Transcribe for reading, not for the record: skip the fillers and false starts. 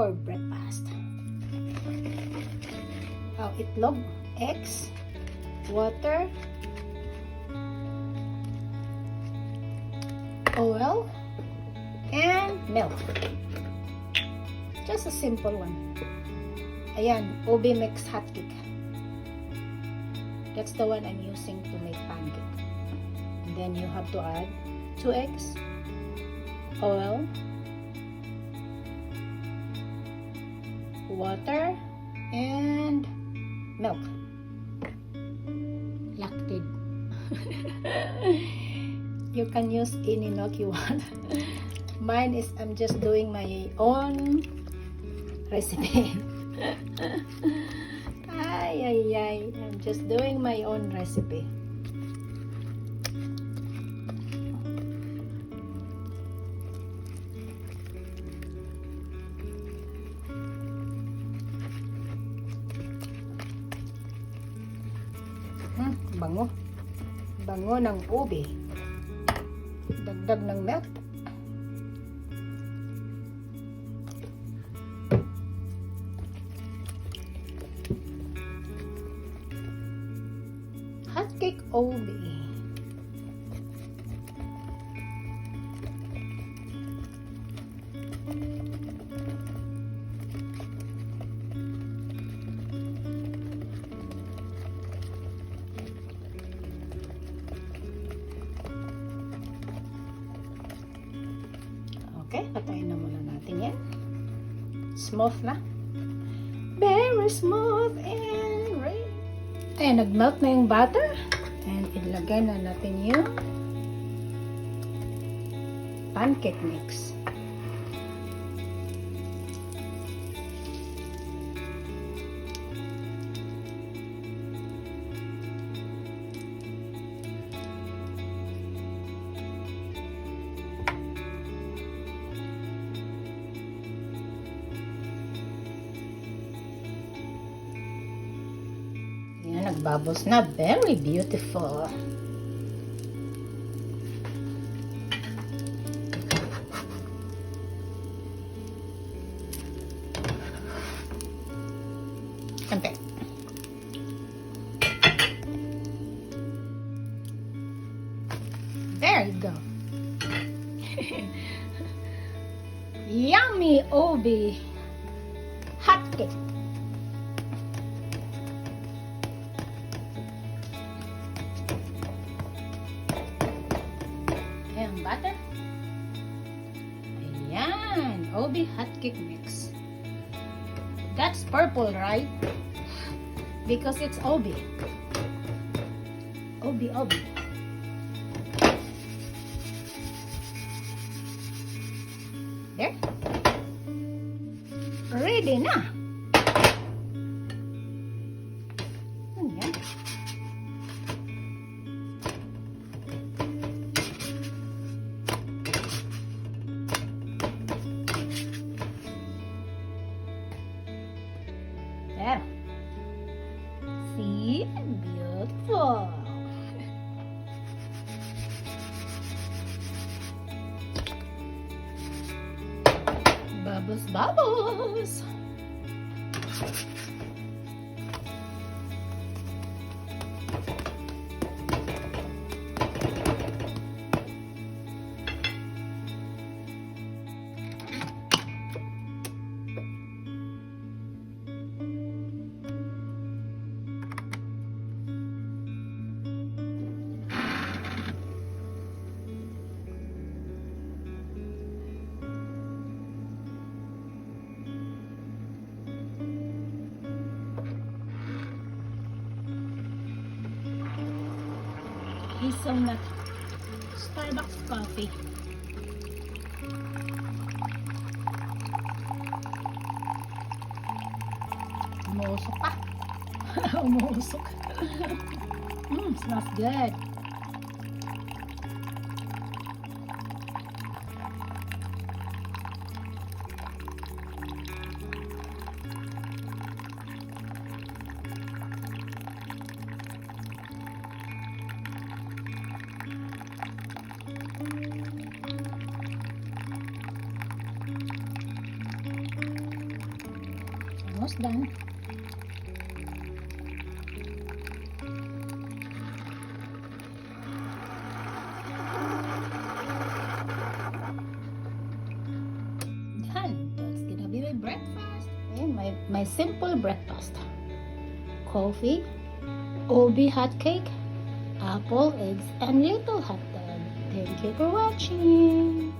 for breakfast. Itlog, eggs, water, oil, and milk. Just a simple one. Ayan, Obi mix hot cake. That's the one I'm using to make pancake. And then you have to add 2 eggs, oil, water, and milk. Lactate. You can use any milk you want. Mine is, I'm just doing my own recipe. I'm just doing my own recipe. Bango. Bango ng ube. Dagdag ng milk. Hot cake ube. Okay, patayin na muna natin yan. Smooth na. Very smooth and ready. Ayan, nag-melt na yung butter. And ilagay na natin yung pancake mix. Yan, nagbubbles na. Very beautiful. Konti. There you go. Yummy Obi hot cake. Ayan, butter. Ayan, Obi hot cake mix. That's purple, right? Because it's Obi. Obi. There. Ready na. Ayan. There. See? Beautiful. Bubbles. Hazelnut Starbucks coffee. Umuusok pa. Umuusok. Smells good. almost done. Done. That's gonna be my breakfast. And my simple breakfast. Coffee, OB hot cake, apple, eggs, and little hot dog. Thank you for watching.